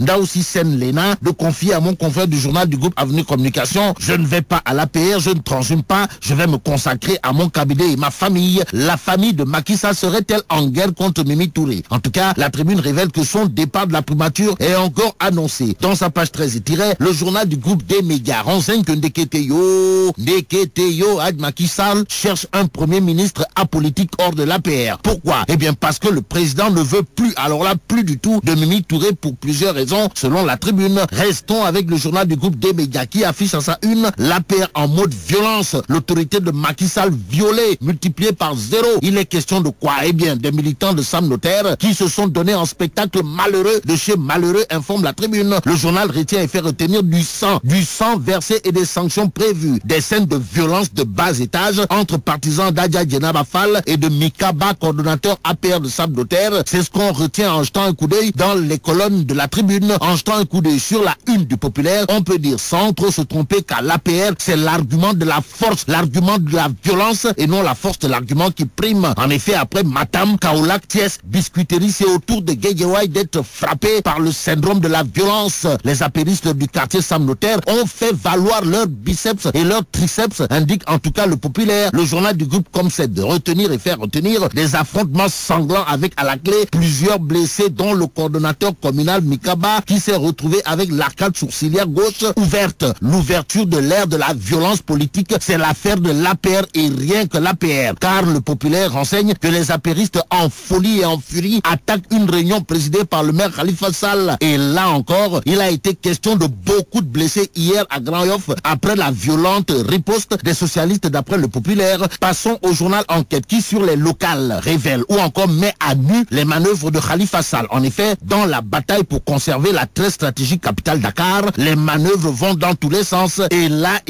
Ndaoussi Sen Lena de confier à mon confrère du journal du groupe Avenue Communication: je ne vais pas à l'APR, je ne transhume pas, je vais me consacrer à mon cabinet et ma famille. La famille de Macky Sall serait-elle en guerre contre Mimi Touré? En tout cas, la Tribune révèle que son départ de la primature est encore annoncé. Dans sa page 13 et tirée, le journal du groupe des médias renseigne que Ndeketeyo Ad Macky Sall cherche un premier ministre apolitique hors de l'APR. Pourquoi? Eh bien parce que le président ne veut plus, alors là plus du tout, de Mimi Touré pour plusieurs raisons selon la Tribune. Restons avec le journal du groupe des médias qui affiche à sa une l'APR en mode violence. L'autorité de Macky Sall violée, multipliée par 0. Il est question de quoi? Eh bien des militants de Sam Notaire qui se sont donnés en spectacle malheureux de chez malheureux, informe la Tribune. Le journal retient et fait retenir du sang versé et des sanctions prévues. Des scènes de violence de bas étage entre partisans d'Adja Djenaba Fall et de Mikaba, coordonnateur APR de Sam Notaire. C'est ce qu'on retient en jetant un coup d'œil dans les colonnes de la Tribune. En jetant un coup d'œil sur la une du Populaire, on peut dire sans trop se tromper qu'à l'APR, c'est l'argument de la force, l'argument de la violence et non la force de l'argument qui prime. En effet, après Matam, Kaolack, Thiès, Biscuiterie, c'est au tour de Guédiawaye d'être frappé par le syndrome de la violence. Les apéristes du quartier Sam Notaire ont fait valoir leurs biceps et leurs triceps, indique en tout cas le Populaire. Le journal du groupe COMCED de retenir et faire retenir des affrontements sanglants avec à la clé plusieurs blessés, dont le coordonnateur communal Mikaba qui s'est retrouvé avec l'arcade sourcilière gauche ouverte. L'ouverture de l'ère de la violence politique, c'est l'affaire de l'APR et rien que l'APR. Car le Populaire renseigne que les apéristes en folie et en furie attaquent une réunion présidée par le maire Khalifa Sall. Et là encore, il a été question de beaucoup de blessés hier à Grand Yoff après la violente riposte des socialistes d'après le Populaire. Passons au journal Enquête qui sur les locales révèle ou encore met à nu les manœuvres de Khalifa Sall. En effet, dans la bataille pour conserver la très stratégique capitale Dakar, les manœuvres vont dans tous les sens. Et là,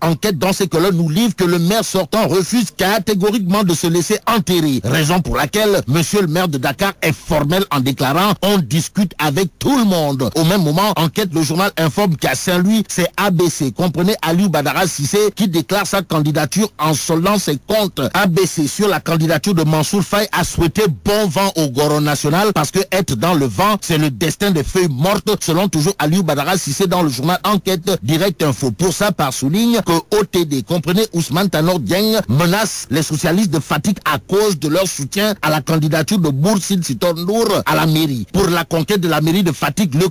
Enquête dans ces colonnes nous livre que le maire sortant refuse catégoriquement de se laisser enterrer. Raison pour laquelle monsieur le maire de Dakar est formel en déclarant: on discute avec tout le monde. Au même moment, Enquête, le journal informe qu'à Saint-Louis, c'est ABC, comprenez Aliou Badara Cissé, qui déclare sa candidature en soldant ses comptes. ABC sur la candidature de Mansour Faye a souhaité bon vent au Goro national parce que être dans le vent, c'est le destin des feuilles mortes, selon toujours Aliou Badara Cissé dans le journal Enquête. Direct Info pour sa part souligne que OTD, comprenez Ousmane Tanor Dieng, menace les socialistes de Fatick à cause de leur soutien à la candidature de Boursin Sitor Ndour à la mairie. Pour la conquête de la mairie de Fatick, le